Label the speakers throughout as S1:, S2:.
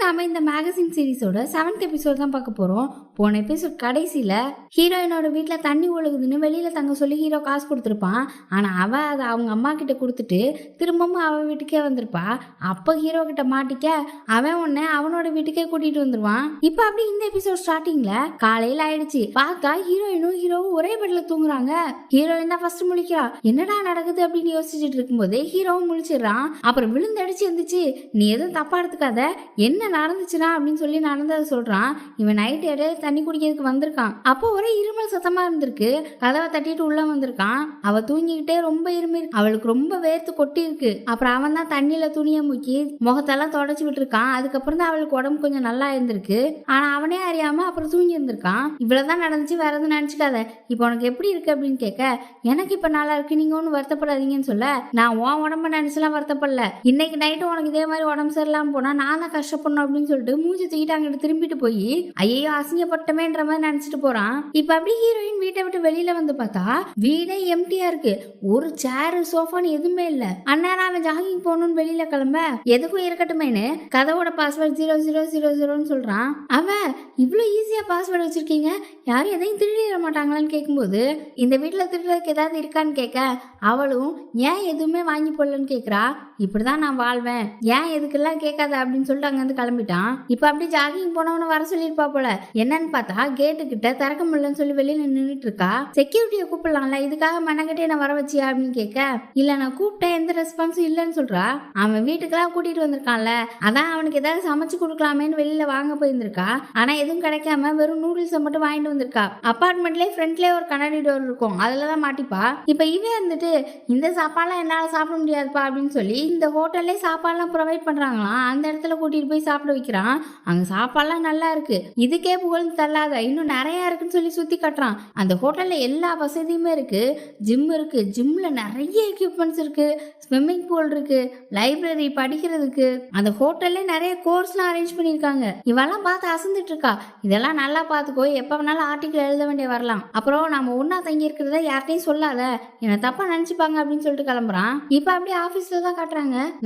S1: நாம இந்த magazine சீரிஸோட 7th episode தான் பார்க்க போறோம். போன எபிசோட் கடைசியில ஹீரோயினோட வீட்டுல தண்ணி ஒழுகுதுன்னு வெளியில தங்க சொல்லி ஹீரோ காசு கொடுத்துருப்பான். ஆனா அவ அதை அவங்க அம்மா கிட்ட கொடுத்துட்டு திரும்பவும் அவ வீட்டுக்கே வந்திருப்பா. அப்ப ஹீரோ கிட்ட மாட்டிக்க அவன் உன்னை அவனோட வீட்டுக்கே கூட்டிட்டு வந்துருவான். இப்ப அப்படி இந்த எபிசோட் ஸ்டார்டிங்ல காலையில ஆயிடுச்சு. பார்த்தா ஹீரோவும் ஒரே பெட்ல தூங்குறாங்க. ஹீரோயின் தான் ஃபர்ஸ்ட் முழிக்கிறா. என்னடா நடக்குது அப்படின்னு யோசிச்சுட்டு இருக்கும்போது ஹீரோவும் முழிச்சிடறான். அப்புறம் விழுந்தடிச்சு இருந்துச்சு. நீ எதுவும் தப்பா எடுத்துக்காத, என்ன நடந்துச்சுனா அப்படின்னு சொல்லி நடந்ததை சொல்றான். இவன் நைட் இடையில தண்ணி குடிக்கிறதுக்கு வந்திருக்கான். அப்போ ஒரே இருமல் சத்தமா இருந்திருக்கு. கதவை தட்டிட்டு உள்ள வந்திருக்கான். அவ தூங்கிக்கிட்டே ரொம்ப இருமி, அவளுக்கு ரொம்ப வேர்த்து கொட்டி இருக்கு. அப்புறம் அவன் தான் தண்ணியில துணியை முக்கி முகத்தெல்லாம் தொடச்சு விட்டுருக்கான். அதுக்கப்புறம் தான் அவளுக்கு உடம்பு கொஞ்சம் நல்லா இருந்திருக்கு. ஆனா அவனே அறியாம அப்புறம் தூங்கி இருந்திருக்கான். இவ்வளவுதான் நடந்துச்சு, வேற எதுவும் நினைச்சுக்காத. இப்போ உனக்கு எப்படி இருக்கு அப்படின்னு கேட்க, எனக்கு இப்ப நல்லா இருக்கு, நீங்க ஒன்னும் வருத்தப்படாதீங்கன்னு சொல்ல, நான் உன் உடம்ப நினைச்சுலாம் வருத்தப்படல. இன்னைக்கு நைட்டு உனக்கு இதே மாதிரி உடம்பு சரியில்லாம போனா நான் தான் கஷ்டப்படணும் அப்படின்னு சொல்லிட்டு மூஞ்சி தூக்கிட்டு அங்கிட்டு திரும்பிட்டு போய் ஐயோ அசிங்கப்பட்டமேன்ற மாதிரி நினைச்சிட்டு போறான். இப்ப அப்படி ஹீரோயின் வீட்டை விட்டு வெளியில வந்து பார்த்தா வீடே எம்டியா இருக்கு. ஒரு சேரு சோஃபான்னு எதுவுமே இல்ல. அண்ணா அவன் ஜாகிங் போகணும்னு வெளியில கிளம்ப எதுக்கும் இருக்கட்டுமேனு கதவோட பாஸ்வேர்ட் 0000ன்னு சொல்றான். அவன் இவ்வளவு ஈஸியா பாஸ்வேர்டு வச்சிருக்கீங்க, யாரும் எதையும் திருடிட மாட்டாங்களான்னு கேட்கும்போது இந்த வீட்டுல திருடுறதுக்கு ஏதாவது இருக்கான்னு கேட்க அவளும் ஏன் எதுவுமே வாங்கி போடலன்னு கேட்கிறா. இப்படிதான் நான் வாழ்வேன், ஏன் எதுக்கெல்லாம் கேட்காத அப்படின்னு சொல்லிட்டு அங்க இருந்து கிளம்பிட்டான். இப்ப அப்படி ஜாகிங் போனவன வர சொல்லிருப்பா போல. என்னன்னு பார்த்தா கேட்டு கிட்ட திறக்க முடியலன்னு சொல்லி வெளியில நின்றுட்டு இருக்கா. செக்யூரிட்டியை கூப்பிடலாம்ல, இதுக்காக மனக்கட்டே நான் வர வச்சியா அப்படின்னு கேட்க, இல்ல நான் கூப்பிட்டேன், எந்த ரெஸ்பான்ஸும் இல்லைன்னு சொல்றா. அவன் வீட்டுக்கெல்லாம் கூட்டிட்டு வந்திருக்கான்ல, அதான் அவனுக்கு ஏதாவது சமைச்சு கொடுக்கலாமேன்னு வெளியில வாங்க போயிருந்திருக்கா. ஆனா எதுவும் கிடைக்காம வெறும் நூடுல்ஸை மட்டும் வாங்கிட்டு வந்திருக்கா. அப்பார்ட்மெண்ட்லயே ஃப்ரண்ட்லயே ஒரு கண்ணாடி டோர் இருக்கும், அதுலதான் மாட்டிப்பா. இப்ப இவன் வந்துட்டு இந்த சாப்பாடுலாம் என்னால சாப்பிட முடியாதுப்பா அப்படின்னு சொல்லி இந்த ஹோட்டல்லே சாப்பாடுலாம் ப்ரொவைட் பண்றாங்களாம். அந்த இடத்துல கூட்டிட்டு போய் சாப்பிட வைக்கிறான். அங்க சாப்பாடுலாம் நல்லா இருக்கு, இதுக்கே புகழ்ந்து தள்ளாத, இன்னும் நிறைய இருக்குன்னு சொல்லி சுத்தி கட்டுறான். அந்த ஹோட்டல்ல எல்லா வசதியுமே இருக்கு. ஜிம் இருக்கு, ஜிம்ல நிறைய எக்யூப்மெண்ட்ஸ் இருக்கு, ஸ்விம்மிங் பூல் இருக்கு, லைப்ரரி படிக்கிறதுக்கு, அந்த ஹோட்டல்ல நிறைய கோர்ஸ்லாம் அரேஞ்ச் பண்ணிருக்காங்க. இவெல்லாம் பார்த்து அசந்துட்டு இருக்கா. இதெல்லாம் நல்லா பார்த்துக்கோ, எப்ப வேணாலும் ஆர்டிக்கல் எழுத வேண்டிய வரலாம். அப்புறம் நம்ம ஒன்னா தங்கி இருக்கிறத யார்ட்டையும் சொல்லாத, என்ன தப்பா நினைச்சுப்பாங்க அப்படின்னு சொல்லிட்டு கிளம்புறான். இப்ப அப்படியே ஆபீஸ்ல தான் காட்டுறாங்க.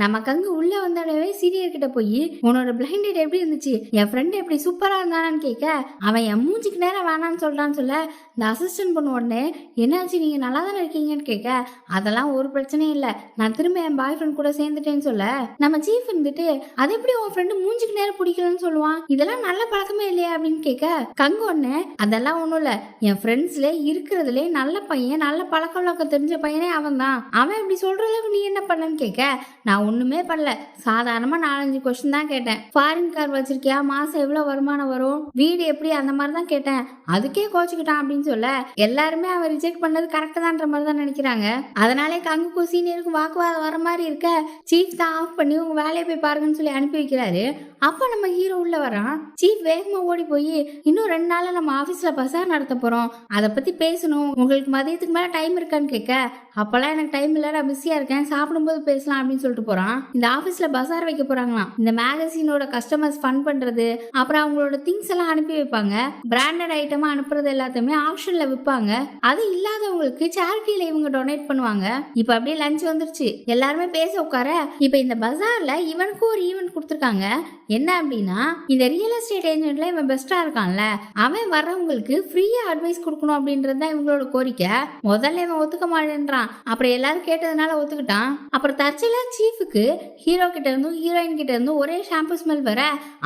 S1: நமக்கு அங்க உள்ள வந்தோடனே சீனியர் கிட்ட போய் உன்னோட பிளைண்ட் டேட் எப்படி இருந்துச்சு, என் ஃப்ரெண்ட் எப்படி சூப்பரா இருந்தானான்னு கேட்க அவன் என் மூஞ்சிக்கு நேரம் வேணான்னு சொல்றான்னு சொல்ல, இந்த அசிஸ்டன்ட் பண்ண உடனே என்னாச்சு நீங்க நல்லா தானே இருக்கீங்கன்னு கேட்க, அதெல்லாம் ஒரு பிரச்சனையும் இல்லை, நான் திரும்ப என் பாய் ஃப்ரெண்ட் கூட சேர்ந்துட்டேன்னு சொல்ல, நம்ம சீஃப் இருந்துட்டு அது எப்படி உன் ஃப்ரெண்டு மூஞ்சிக்கு நேரம் பிடிக்கலன்னு சொல்லுவான், இதெல்லாம் நல்ல பழக்கமே இல்லையா அப்படின்னு கேட்க கங்க ஒண்ணு, அதெல்லாம் ஒண்ணும் இல்ல, என் ஃப்ரெண்ட்ஸ்ல இருக்கிறதுலே நல்ல பையன், நல்ல பழக்க வழக்கம் தெரிஞ்ச பையனே அவன் தான், அவன் இப்படி சொல்ற அளவுக்கு நீ என்ன பண்ணன்னு கேட்க, நான் ஒண்ணுமே பண்ணல, சாதாரணமா 4-5 கொஸ்டின் தான் கேட்டேன். ஃபாரின் கார் வச்சிருக்கியா, மாசம் எவ்வளவு வருமானம் வரும், வீடு எப்படி, அந்த மாதிரி தான் கேட்டேன், அதுக்கே கோச்சுக்கிட்டான் அப்படின்னு சொல்ல எல்லாருமே அவன் ரிஜெக்ட் பண்ணது கரெக்ட் தான்ற மாதிரி தான் நினைக்கிறாங்க. அதனாலே கங்குக்கும் சீனியருக்கும் வாக்குவாதம் வர மாதிரி இருக்க சீஃப் தான் ஆஃப் பண்ணி உங்க வேலையை போய் பாருங்கன்னு சொல்லி அனுப்பி வைக்கிறாரு. அப்ப நம்ம ஹீரோ உள்ள வரான். சீஃப் வேகமா ஓடி போய் இன்னும் 2 நாள்ல நம்ம ஆபீஸ்ல பசார் நடத்த போறோம், அதை பத்தி பேசணும், உங்களுக்கு மதியத்துக்கு மேல டைம் இருக்கான்னு கேட்க, அப்பெல்லாம் எனக்கு டைம் இல்ல, நான் பிஸியா இருக்கேன், சாப்பிடும்போது பேசலாம் அப்படின்னு சொல்லிட்டு போறான். இந்த ஆபீஸ்ல பசார் வைக்க போறாங்களாம். இந்த மேகசினோட கஸ்டமர்ஸ் ஃபன் பண்றது, அப்புறம் அவங்களோட திங்ஸ் எல்லாம் அனுப்பி வைப்பாங்க, பிராண்டட் ஐட்டமா அனுப்புறது எல்லாத்தையுமே ஆப்ஷன்ல விற்பாங்க, அது இல்லாதவங்களுக்கு சேரிட்டியில இவங்க டொனேட் பண்ணுவாங்க. இப்ப அப்படியே லஞ்ச் வந்துருச்சு, எல்லாருமே பேச உட்கார இப்ப இந்த பசார்ல இவனுக்கு ஒரு ஈவென்ட் கொடுத்துருக்காங்க. என்ன அப்படின்னா, இந்த ரியல் எஸ்டேட் ஏஜென்ட்ல இவன் பெஸ்டா இருக்கான்ல, அவன் வர்றவங்களுக்கு ஃப்ரீயா அட்வைஸ் கொடுக்கணும் அப்படின்றது தான் இவங்களோட கோரிக்கை. முதல்ல இவன் ஒத்துக்க மாட்டேன்றான், அப்புறம் எல்லாரும் கேட்டதுனால ஒத்துக்கிட்டான். அப்புறம் தற்செயலா சீஃபுக்கு ஹீரோ கிட்ட இருந்தும் ஹீரோயின் கிட்ட இருந்தும் ஒரே ஷாம்பு ஸ்மெல் வர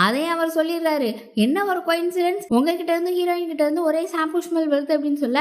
S1: அதையும் அவர் சொல்லிடுறாரு. என்ன ஒரு கோயின்சிடன்ஸ், உங்ககிட்ட இருந்து ஹீரோயின் கிட்ட இருந்து ஒரே ஷாம்பு ஸ்மெல் வருது அப்படின்னு சொல்ல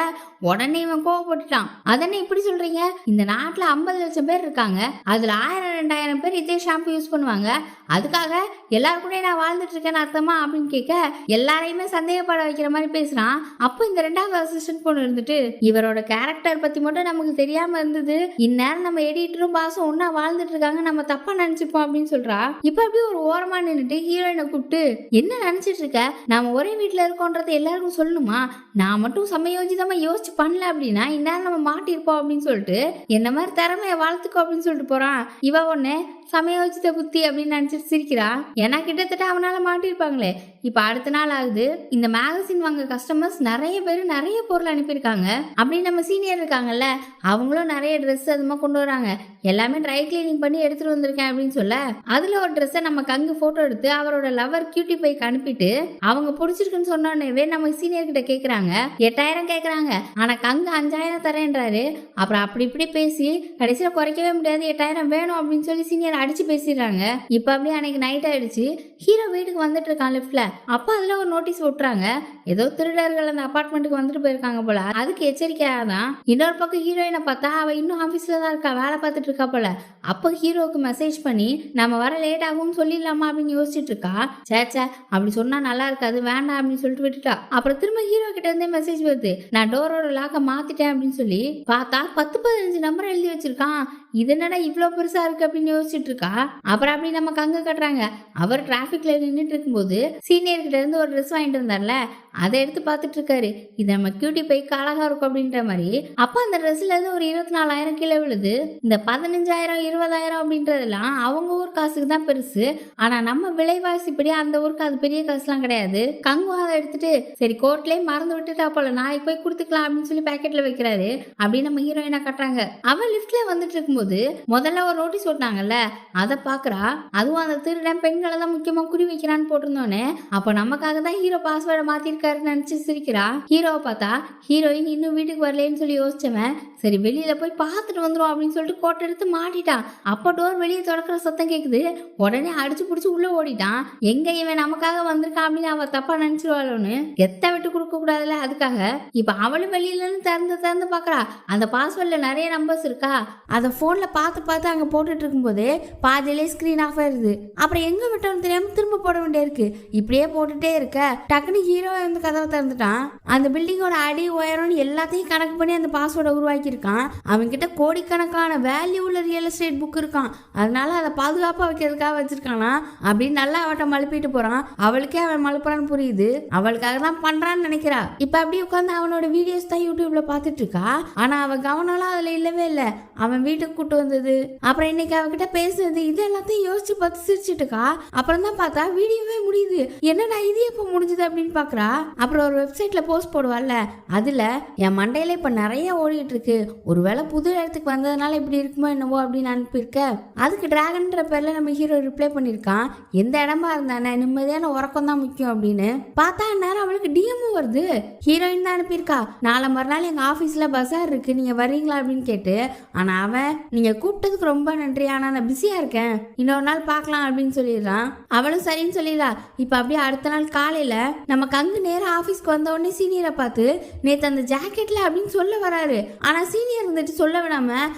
S1: உடனே இவன் கோவப்பட்டுட்டான். அதனை இப்படி சொல்றீங்க, இந்த நாட்டுல 50 லட்சம் பேர் இருக்காங்க, அதுல 1000-2000 பேர் இதே ஷாம்பு யூஸ் பண்ணுவாங்க, அதுக்காக எல்லாரும் கூட நான் வாழ்ந்துட்டு இருக்கேன்னு அர்த்தமா அப்படின்னு கேட்க எல்லாரையுமே சந்தேகப்பட வைக்கிற மாதிரி பேசுறான். அப்போ இந்த 2வது அசிஸ்டன்ட் பொண்ணு இருந்துட்டு இவரோட கேரக்டர் பத்தி மட்டும் நமக்கு தெரியாம இருந்தது, இந்நேரம் நம்ம எடிட்டரும் பாஸும் ஒன்னா வாழ்ந்துட்டு இருக்காங்க, நம்ம தப்பா நினைச்சுப்போம் அப்படின்னு சொல்றா. இப்ப அப்படியே ஒரு ஓரமா நின்றுட்டு ஹீரோயினை கூப்பிட்டு என்ன நினைச்சிட்டு இருக்க, நாம ஒரே வீட்டுல இருக்கோன்றதை எல்லாருக்கும் சொல்லணுமா, நான் மட்டும் சமயோஜிதமா யோசிச்சு பண்ணல அப்படின்னா இந்நேரம் நம்ம மாட்டிருப்போம் அப்படின்னு சொல்லிட்டு என்ன மாதிரி திறமைய வாழ்த்துக்கோ அப்படின்னு சொல்லிட்டு போறான். இவ ஒண்ணு சமயோஜித புத்தி அப்படின்னு நினைச்சிட்டு சிரிக்கிறா. ஏன்னா கிட்டத்தட்ட அவனால மாட்டிருப்பாங்களே. இப்ப அடுத்த நாள் ஆகுது. இந்த மேகசின் வாங்க கஸ்டமர்ஸ் நிறைய பேர் நிறைய பொருள் அனுப்பியிருக்காங்க. அப்படி நம்ம சீனியர் இருக்காங்கல்ல, அவங்களும் நிறைய ட்ரெஸ் அதுமா கொண்டு வராங்க. எல்லாமே ட்ரை கிளீனிங் பண்ணி எடுத்துட்டு வந்திருக்கேன் அப்படின்னு சொல்ல, அதுல ஒரு ட்ரெஸ்ஸை நம்ம கங்கு போட்டோ எடுத்து அவரோட லவர் கியூட்டி பைக்கு அனுப்பிட்டு அவங்க பிடிச்சிருக்குன்னு சொன்னோன்னே நம்ம சீனியர் கிட்ட கேக்குறாங்க. 8000 கேக்குறாங்க. ஆனா கங்கு 5000 தரேன்றாரு. அப்புறம் அப்படி இப்படி பேசி கடைசியில குறைக்கவே முடியாது, 8000 வேணும் அப்படின்னு சொல்லி சீனியர் அடிச்சு பேசிடுறாங்க. இப்ப அப்படியே அன்னைக்கு நைட் ஆயிடுச்சு. ஹீரோ வீட்டுக்கு வந்துட்டு இருக்கான் லிஃப்ட்ல. அப்ப அதுல ஒரு நோட்டீஸ் விட்டுறாங்க. ஏதோ திருடர்கள் அந்த அபார்ட்மெண்ட்டுக்கு வந்துட்டு போயிருக்காங்க போல, அதுக்கு எச்சரிக்கையாதான். இன்னொரு பக்கம் ஹீரோயினை பார்த்தா அவ இன்னும் ஆபீஸ்ல தான் இருக்கா, வேலை பார்த்துட்டு இருக்கா போல. அப்ப ஹீரோவுக்கு மெசேஜ் பண்ணி நம்ம வர லேட் ஆகும் சொல்லிடலாமா அப்படின்னு யோசிச்சுட்டு இருக்கா. சேச்சா அப்படி சொன்னா நல்லா இருக்காது, வேண்டாம் அப்படின்னு சொல்லிட்டு விட்டுட்டா. அப்புறம் திரும்ப ஹீரோ கிட்ட இருந்தே மெசேஜ் வருது, நான் டோரோட லாக்க மாத்திட்டேன் அப்படின்னு சொல்லி. பார்த்தா 10-15 நம்பர் எழுதி வச்சிருக்கான். இது என்னடா இவ்வளவு பெருசா இருக்கு அப்படின்னு யோசிச்சுட்டு இருக்கா. அப்புறம் அப்படி நம்ம கங்க கட்டுறாங்க. அவர் டிராபிக்ல நின்றுட்டு இருக்கும்போது சீனியர் கிட்ட இருந்து ஒரு ட்ரெஸ் வாங்கிட்டு வந்தார்ல, அதை எடுத்து பார்த்துட்டு இருக்காரு. இது நம்ம கியூட்டி பைக்கு அழகா இருக்கும் அப்படின்ற மாதிரி. அப்ப அந்த ட்ரெஸ்ல இருந்து ஒரு 24,000 கீழே விழுது. இந்த 15,000 20,000 அப்படின்றதெல்லாம் அவங்க ஊர் காசுக்கு தான் பெருசு. ஆனா நம்ம விலைவாசி படி அந்த ஊருக்கு அது பெரிய காசுலாம் கிடையாது. கங்கு அதை எடுத்துட்டு சரி கோர்ட்லயே மறந்து விட்டுட்டா போல, நாளைக்கு போய் கொடுத்துக்கலாம் அப்படின்னு சொல்லி பேக்கெட்ல வைக்கிறாரு. அப்படின்னு நம்ம ஹீரோயினா கட்டுறாங்க. அவன் லிஃப்ட்ல வந்துட்டு இருக்கும்போது முதல்ல ஒரு நோட்டீஸ் போட்டாங்கல்ல, அதை பாக்குறா. அதுவும் அந்த திருடன் பெண்களை தான் முக்கியமா குறி வைக்கிறான்னு போட்டிருந்தோன்னே, அப்ப நமக்காக தான் ஹீரோ பாஸ்வேர்டை மாத்திருக்காருன்னு நினைச்சு சிரிக்கிறா. ஹீரோவை பார்த்தா ஹீரோயின் இன்னும் வீட்டுக்கு வரலன்னு சொல்லி யோசிச்சவன் சரி வெளியில போய் பார்த்துட்டு வந்துடும் அப்படின்னு சொல்லிட்டு கோட்டை எடுத்து மாட்டிட்டான். அப்போ டோர் வெளியே திறக்கிற சத்தம் கேக்குது. உடனே அடிச்சு புடிச்சு உள்ள ஓடிட்டான். எங்க இவன் நமக்காக வந்திருக்கான் அப்படின்னு அவ தப்பா நினைச்சிருவாளோன்னு எத்த விட்டு கொடுக்க கூடாதுல, அதுக்காக இப்ப அவளும் வெளியில திறந்து பாக்குறா. அந்த பாஸ்வேர்ட்ல நிறைய நம்பர்ஸ் இருக்கா. அதை போன்ல பார்த்து அங்க போட்டுட்டு இருக்கும்போது பாதியிலே ஸ்கிரீன் ஆஃப் ஆயிருது. அப்புறம் எங்க விட்டோம்னு தெரியாம திரும்ப போட வேண்டிய இருக்கு. இப்படியே போட்டுட்டே இருக்க டக்குனு ஹீரோ வந்து கதவை திறந்துட்டான். அந்த பில்டிங்கோட அடி உயரம்னு எல்லாத்தையும் கணக்கு பண்ணி அந்த பாஸ்வேர்டை உருவாக்கி இருக்கான். அவன்கிட்ட கோடிக்கணக்கான வேல்யூ உள்ள ரியல் எஸ்டேட் புக் இருக்கான். அதனால அதை பாதுகாப்பா வைக்கிறதுக்காக வச்சிருக்கானா அப்படின்னு நல்லா அவட்ட மழுப்பிட்டு போறான். அவளுக்கே அவன் மழுப்புறான்னு புரியுது. அவளுக்காக தான் பண்றான்னு நினைக்கிறா. இப்ப அப்படி உட்காந்து அவனோட வீடியோஸ் தான் யூடியூப்ல பாத்துட்டு இருக்கா. ஆனா அவ கவனம்லாம் அதுல இல்லவே இல்லை. அவன் வீட்டுக்கு கூட்டு வந்தது, அப்புறம் இன்னைக்கு அவகிட்ட பேசுறது, இது எல்லாத்தையும் யோசிச்சு பார்த்து சிரிச்சுட்டு இருக்கா. அப்புறம் தான் பார்த்தா வீடியோவே முடியுது. என்னடா இது எப்ப முடிஞ்சது அப்படின்னு பாக்குறா. அப்புறம் ஒரு வெப்சைட்ல போஸ்ட் போடுவாள்ல, அதுல என் மண்டையில இப்ப நிறைய ஓடிட்டு இருக்கு, ஒருவேளை புது இடத்துக்கு வந்ததுனால இப்படி இருக்குமோ என்னவோ அப்படின்னு அனுப்பியிருக்க. அதுக்கு டிராகன்ற பேர்ல நம்ம ஹீரோ ரிப்ளை பண்ணிருக்கான், எந்த இடமா இருந்தானே நிம்மதியான உறக்கம் தான் முக்கியம் அப்படின்னு. பார்த்தா நேரம் அவளுக்கு டிஎம் வருது. ஹீரோயின் தான் அனுப்பியிருக்கா, நாளை மறுநாள் எங்க ஆபீஸ்ல பசார் இருக்கு, நீங்க வர்றீங்களா அப்படின்னு கேட்டு. ஆனா அவன் நீங்க கூப்பிட்டதுக்கு ரொம்ப நன்றி, ஆனா நான் பிஸியா இருக்கேன், இன்னொரு நாள் பார்க்கலாம் அப்படின்னு சொல்லிடுறான். அவளும் சரின்னு சொல்லிடுறா. இப்ப அப்படியே அடுத்த நாள் காலையில நம்ம கங்கு நேரம் ஆபீஸ்க்கு வந்த உடனே சீனியரை பார்த்து நேத்து அந்த ஜாக்கெட்ல அப்படின்னு சொல்ல வராரு. ஆனா சீனியர் இருந்துட்டு சொல்ல விடாம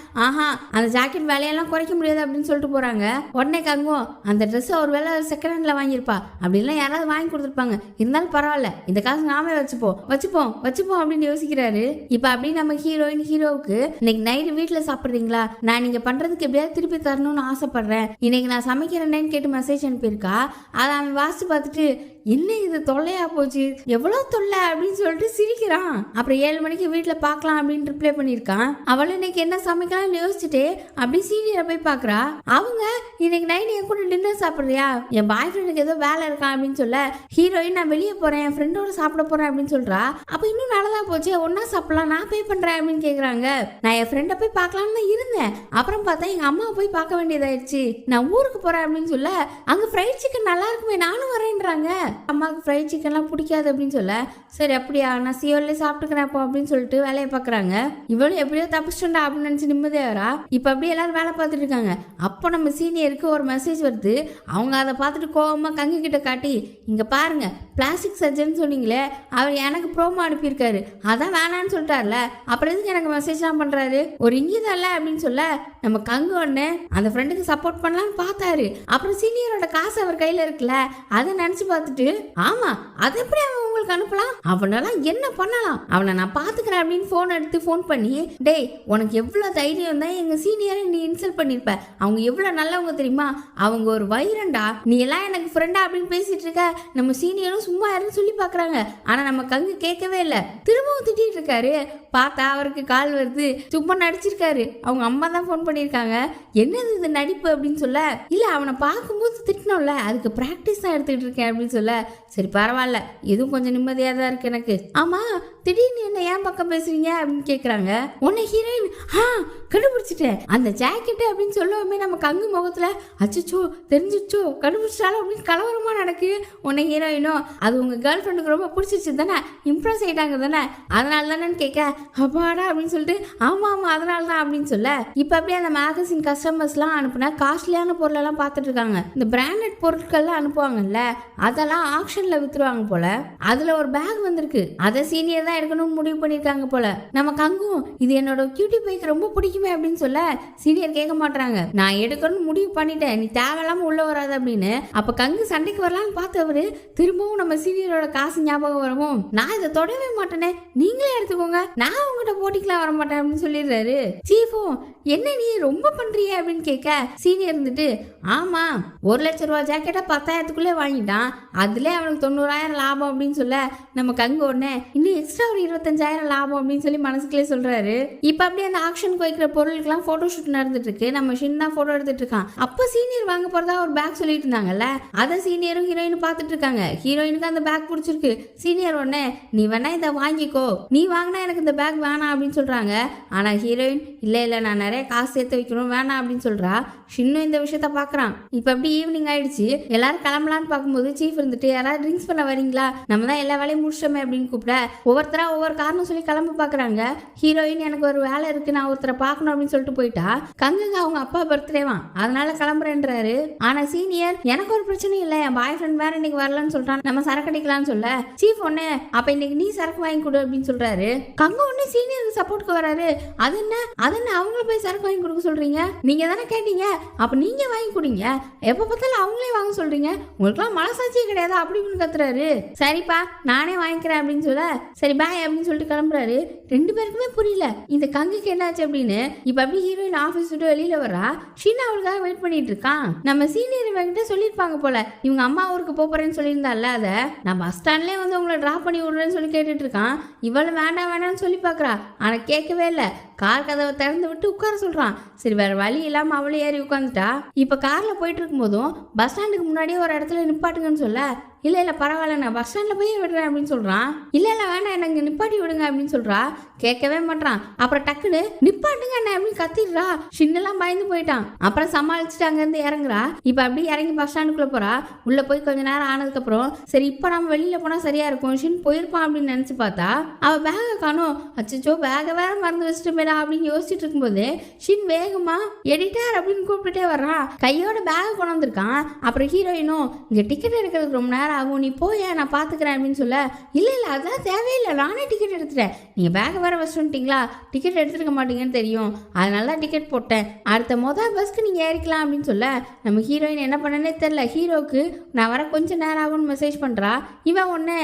S1: ஆஹா அந்த ஜாக்கெட் விலையெல்லாம் குறைக்க முடியாது அப்படின்னு சொல்லிட்டு போறாங்க. உடனே கங்கும் அந்த ட்ரெஸ் ஒரு வேலை செகண்ட் ஹேண்ட்ல வாங்கியிருப்பா, அப்படின்லாம் யாராவது வாங்கி கொடுத்துருப்பாங்க, இருந்தாலும் பரவாயில்ல இந்த காசு நாமே வச்சுப்போம் அப்படின்னு யோசிக்கிறாரு. இப்ப அப்படி நம்ம ஹீரோவுக்கு இன்னைக்கு நைட்டு வீட்டுல சாப்பிடுறீங்களா, நான் நீங்க பண்றதுக்கு எப்படியாவது திருப்பி தரணும்னு ஆசைப்படுறேன், இன்னைக்கு நான் சமைக்கிறேன்னு கேட்டு மெசேஜ் அனுப்பியிருக்கா. அதை அவன் வாசிச்சு பார்த்துட்டு என்ன இது தொல்லையா போச்சு, எவ்வளவு தொல்லை அப்படின்னு சொல்லிட்டு சிரிக்கிறான். அப்புறம் 7 மணிக்கு வீட்டுல பாக்கலாம் அப்படின்னு ரிப்ளை பண்ணிருக்கான். அவளும் இன்னைக்கு என்ன சமைக்கலாம்னு யோசிச்சுட்டு அப்படி சீனியரை போய் பாக்குறா. அவங்க இன்னைக்கு நைட் என் கூட டின்னர் சாப்பிடுறியா, என் பாய் ஃப்ரெண்டுக்கு ஏதோ வேலை இருக்கான் அப்படின்னு சொல்ல, ஹீரோயின் நான் வெளியே போறேன் என் ஃப்ரெண்டோட சாப்பிட போறேன் அப்படின்னு சொல்றா. அப்ப இன்னும் நல்லதா போச்சு, ஒன்னா சாப்பிடலாம், நான் பே பண்றேன் அப்படின்னு கேக்குறாங்க. நான் என் ஃப்ரெண்டை போய் பார்க்கலாம்னு தான் இருந்தேன், அப்புறம் பார்த்தா எங்க அம்மாவை போய் பார்க்க வேண்டியதாயிடுச்சு, நான் ஊருக்கு போறேன் அப்படின்னு சொல்ல, அங்க ஃப்ரைட் சிக்கன் நல்லா இருக்குமே நானும் வரேன்றாங்க. அம்மாவுக்கு ஃப்ரைட் சிக்கன்லாம் பிடிக்காது அப்படின்னு சொல்ல, சரி அப்படியா நான் சியோலே சாப்பிட்டுக்கிறேன் அப்போ அப்படின்னு சொல்லிட்டு வேலையை பார்க்குறாங்க. இவளும் எப்படியோ தப்பிச்சுட்டா அப்படின்னு நினச்சி நிம்மதியாகிறா. இப்போ அப்படியே எல்லாரும் வேலை பார்த்துட்டு இருக்காங்க. அப்போ நம்ம சீனியருக்கு ஒரு மெசேஜ் வருது. அவங்க அதை பார்த்துட்டு கோவமாக கங்கு கிட்ட காட்டி, இங்கே பாருங்க பிளாஸ்டிக் சர்ஜன் சொன்னீங்களே அவர் எனக்கு ப்ரோமோ அனுப்பியிருக்காரு, அதான் வேணான்னு சொல்லிட்டார்ல, அப்புறம் எதுக்கு எனக்கு மெசேஜ்லாம் பண்ணுறாரு, ஒரு இங்கிதல்ல அப்படின்னு சொல்ல, நம்ம கங்கு ஒன்று அந்த ஃப்ரெண்டுக்கு சப்போர்ட் பண்ணலான்னு பார்த்தாரு. அப்புறம் சீனியரோட காசு அவர் கையில் இருக்குல்ல, அதை நினச்சி பார்த்துட்டு ஆமா அது எப்படி அவன் உங்களுக்கு அனுப்பலாம், அவனெல்லாம் என்ன பண்ணலாம், அவனை நான் பாத்துக்கிறேன் அப்படின்னு போன் எடுத்து போன் பண்ணி, டேய் உனக்கு எவ்வளவு தைரியம் தான் எங்க சீனியரை நீ இன்சல்ட் பண்ணிருப்ப, அவங்க எவ்வளவு நல்லவங்க தெரியுமா, அவங்க ஒரு வைரண்டா, நீ எல்லாம் எனக்கு ஃப்ரெண்டா அப்படின்னு பேசிட்டு இருக்க, நம்ம சீனியரும் சும்மா யாருன்னு சொல்லி பாக்குறாங்க. ஆனா நம்ம கங்கு கேட்கவே இல்லை, திரும்பவும் திட்டிட்டு இருக்காரு. பார்த்தா அவருக்கு கால் வருது, சும்மா நடிச்சிருக்காரு. அவங்க அம்மா தான் போன் பண்ணிருக்காங்க. என்னது இது நடிப்பு அப்படின்னு சொல்ல, இல்ல அவனை பார்க்கும்போது திட்டணும்ல, அதுக்கு பிராக்டிஸ் தான் எடுத்துக்கிட்டு இருக்கேன் அப்படின்னு சொல்ல, சரி பரவாயில்ல எதுவும் கொஞ்சம் நிம்மதியா தான் இருக்கு எனக்கு. ஆமா திடீர்னு என்ன ஏன் பக்கம் பேசுறீங்க அப்படின்னு கேக்குறாங்க. உன்னை ஹீரோயின் கண்டுபிடிச்சிட்டேன், அந்த ஜாக்கெட்டு அப்படின்னு சொல்லவுமே நம்ம கங்கு முகத்துல அச்சோ தெரிஞ்சிச்சோ கண்டுபிடிச்சாலும் அப்படின்னு கலவரமா நடக்கு. உன்னை ஹீரோயினோ அது உங்க கேர்ள் ஃப்ரெண்டுக்கு ரொம்ப பிடிச்சிச்சு தானே, இம்ப்ரெஸ் ஆயிட்டாங்க தானே, அதனால தானேன்னு கேட்க, அப்பாடா அப்படின்னு சொல்லிட்டு ஆமா ஆமா அதனால தான் அப்படின்னு சொல்ல, இப்ப அப்படியே அந்த மேகசின் கஸ்டமர்ஸ்லாம் அனுப்புனா காஸ்ட்லியான பொருளெல்லாம் பார்த்துட்டு இருக்காங்க. இந்த பிராண்டட் பொருட்கள்லாம் அனுப்புவாங்கல்ல, அதெல்லாம் ஆக்ஷன்ல வித்துருவாங்க போல. அதுல ஒரு பேக் வந்திருக்கு, அதை சீனியர் தான் எடுக்கணும்னு முடிவு பண்ணிருக்காங்க போல. நம்ம கங்கும் இது என்னோட கியூட்டி பைக் ரொம்ப பிடிக்குமே அப்படின்னு சொல்ல, சீனியர் கேட்க மாட்டாங்க, நான் எடுக்கணும்னு முடிவு பண்ணிட்டேன், நீ தேவையில்லாம உள்ள வராது அப்படின்னு. அப்ப கங்கு சண்டைக்கு வரலான்னு பார்த்தவரு திரும்பவும் நம்ம சீனியரோட காசு ஞாபகம் வரவும், நான் இதை தொடவே மாட்டேனே, நீங்களே எடுத்துக்கோங்க, நான் உங்ககிட்ட போட்டிக்கலாம் வர மாட்டேன் அப்படின்னு சொல்லிடுறாரு. சீஃபும் என்ன நீ ரொம்ப பண்றிய அப்படின்னு கேட்க, சீனியர் இருந்துட்டு ஆமா 1,00,000 ரூபாய் ஜாக்கெட்டா 10,000க்குள்ளே வாங்கிட்டான், அதுல அவனுக்கு 90,000 லாபம் அப்படின்னு சொல்ல, நம்ம கங்கு உடனே இன்னும் எக்ஸ்ட்ரா ஒரு 25,000 லாபம் அப்படின்னு சொல்லி மனசுக்குள்ளே சொல்றாரு. இப்ப அப்படியே அந்த ஆக்ஷனுக்கு வைக்கிற பொருளுக்குலாம் போட்டோ ஷூட் நடந்துட்டு இருக்கு. நம்ம ஷின் தான் போட்டோ எடுத்துட்டு இருக்கான். அப்ப சீனியர் வாங்க போறதா ஒரு பேக் சொல்லிட்டு இருந்தாங்கல்ல, அதை சீனியரும் ஹீரோயினும் பார்த்துட்டு இருக்காங்க. ஹீரோயினுக்கு அந்த பேக் பிடிச்சிருக்கு. சீனியர் உடனே நீ வேணா இதை வாங்கிக்கோ, நீ வாங்கினா எனக்கு இந்த பேக் வேணாம் அப்படின்னு சொல்றாங்க. ஆனா ஹீரோயின் இல்ல இல்ல நான் நிறைய காசு சேர்த்து வைக்கணும் வேணாம் அப்படின்னு சொல்றா. ஷின்னும் இந்த விஷயத்த பாக்குறான். இப்ப அப்படி ஈவினிங் ஆயிடுச்சு, எல்லாரும் கிளம்பலான்னு பார்க்கும்போது சீஃப் இருந்துட்டு யாராவது ட்ரிங்க்ஸ் பண்ண வரீங்களா, நம்ம தான் எல்லா வேலையும் முடிச்சோமே அப்படின்னு கூப்பிட, ஒவ்வொருத்தரா ஒவ்வொரு காரணம் சொல்லி கிளம்ப பாக்குறாங்க. ஹீரோயின் எனக்கு ஒரு வேலை இருக்கு, நான் ஒருத்தரை பார்க்கணும் அப்படின்னு சொல்லிட்டு போயிட்டா. கங்குங்க அவங்க அப்பா பர்த்டேவான், அதனால கிளம்புறேன்றாரு. ஆனா சீனியர் எனக்கு ஒரு பிரச்சனை இல்லை, என் பாய் ஃப்ரெண்ட் வேற இன்னைக்கு வரலன்னு சொல்றான், நம்ம சரக்கு அடிக்கலாம்னு சொல்ல, சீஃப் ஒண்ணு அப்ப இன்னைக்கு நீ சரக்கு வாங்கி கொடு அப்படின்னு சொல்றாரு. கங்கு ஒண்ணு சீனியருக்கு சப்போர்ட்க்கு வராரு. அது என்ன அவங்கள போய் சரக்கு வாங்கி கொடுக்க சொல்றீங்க, நீங்க தானே கேட்டீங்க, அப்ப நீங்க வாங்கி கொடுங்க, எப்ப பார்த்தாலும் அவங்களே வாங்க சொல்றீங்க, உங்களுக்குலாம் மனசாட்சியே கிடையாது அப்படின்னு கத்துறாரு. சரிப்பா நானே வாங்கிக்கிறேன் அப்படின்னு சொல்ல, சரி பாய் அப்படின்னு சொல்லிட்டு கிளம்புறாரு. ரெண்டு பேருக்குமே புரியல இந்த கங்குக்கு என்னாச்சு அப்படின்னு. இப்ப அப்படி ஹீரோயின் ஆபீஸ் விட்டு வெளியில வரா. ஷீனா அவளுக்காக வெயிட் பண்ணிட்டு இருக்கான். நம்ம சீனியர் இவங்கிட்ட சொல்லிருப்பாங்க போல, இவங்க அம்மா ஊருக்கு போறேன்னு சொல்லியிருந்தால, அத நான் பஸ் ஸ்டாண்ட்லயே வந்து உங்களை டிராப் பண்ணி விடுறேன்னு சொல்லி கேட்டுட்டு இருக்கான். இவளு வேண்டாம் வேண்டாம்னு சொல்லி பாக்குறா, ஆனா கேட்கவே இல்லை. கார் கதவை திறந்து விட்டு உட்கார சொல்றான். சரி வேற வழி இல்லாம அவளே ஏறி உட்காந்துட்டா. இப்ப கார்ல போயிட்டு இருக்கும் போதும் பஸ் ஸ்டாண்டுக்கு முன்னாடியே ஒரு இடத்துல நிப்பாட்டுங்கன்னு சொல்ல, இல்ல இல்ல பரவாயில்ல நான் பஸ் ஸ்டாண்ட்ல போய் விடுறேன் அப்படின்னு சொல்றான். இல்ல இல்ல வேண்டாம் எனக்கு நிப்பாட்டி விடுங்க அப்படின்னு சொல்றா. கேட்கவே மாட்டான். அப்புறம் டக்குன்னு நிப்பாட்டுங்க என்ன அப்படின்னு கத்திடுறா. ஷின்னெல்லாம் பயந்து போயிட்டான். அப்புறம் சமாளிச்சுட்டு அங்க இருந்து இறங்குறா. இப்ப அப்படியே இறங்கி பஸ் ஸ்டாண்டுக்குள்ள போறா. உள்ள போய் கொஞ்ச நேரம் ஆனதுக்கு அப்புறம் சரி இப்ப நம்ம வெளியில போனா சரியா இருக்கும், ஷின் போயிருப்பான் அப்படின்னு நினைச்சு பார்த்தா அவ பேக காணும். அச்சோ பேக வேற மறந்து வச்சுட்டு போயிடா அப்படின்னு யோசிச்சுட்டு இருக்கும்போது ஷின் வேகமா எடிட்டர் அப்படின்னு கூப்பிட்டுட்டே வர்றான். கையோட பேக கொண்டு வந்திருக்கான். அப்புறம் ஹீரோயினும் இங்க டிக்கெட் எடுக்கிறதுக்கு ரொம்ப நேரம் ஆகும், நீ போய் நான் பாத்துக்கிறேன் அப்படின்னு சொல்ல, இல்ல இல்ல அதெல்லாம் தேவையில்லை, நானே டிக்கெட் எடுத்துட்டேன், நீங்க பேக வேற வச்சு வந்துட்டீங்களா, டிக்கெட் எடுத்துருக்க மாட்டீங்கன்னு தெரியும், அதனால தான் டிக்கெட் போட்டேன், அடுத்த மொதல் பஸ்க்கு நீங்க ஏறிக்கலாம் அப்படின்னு சொல்ல, நம்ம ஹீரோயின் என்ன பண்ணனே தெரியல. ஹீரோக்கு நான் வர கொஞ்சம் நேரம் ஆகும்னு மெசேஜ் பண்றா. இவன் ஒன்னு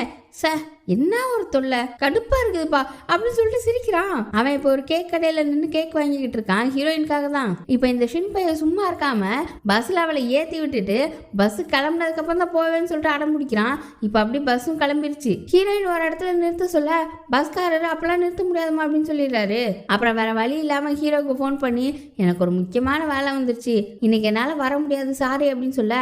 S1: என்ன ஒரு தொல்லை கடுப்பா இருக்குதுப்பா அப்படின்னு சொல்லிட்டு சிரிக்கிறான். அவன் இப்போ ஒரு கேக் கடையில நின்று கேக் வாங்கிக்கிட்டு இருக்கான் ஹீரோயினுக்காக தான். இப்போ இந்த ஷின் பையன் சும்மா இருக்காம பஸ்ல அவளை ஏத்தி விட்டுட்டு பஸ் கிளம்புனதுக்கு அப்புறம் தான் போவேன்னு சொல்லிட்டு அடம் முடிக்கிறான். இப்போ அப்படி பஸ்ஸும் கிளம்பிருச்சு. ஹீரோயின் ஒரு இடத்துல நிறுத்த சொல்ல பஸ்காரர் அப்பெல்லாம் நிறுத்த முடியாதுமா அப்படின்னு சொல்லிடுறாரு. அப்புறம் வேற வழி இல்லாம ஹீரோக்கு ஃபோன் பண்ணி எனக்கு ஒரு முக்கியமான வேலை வந்துருச்சு, இன்னைக்கு என்னால வர முடியாது சாரி அப்படின்னு சொல்ல,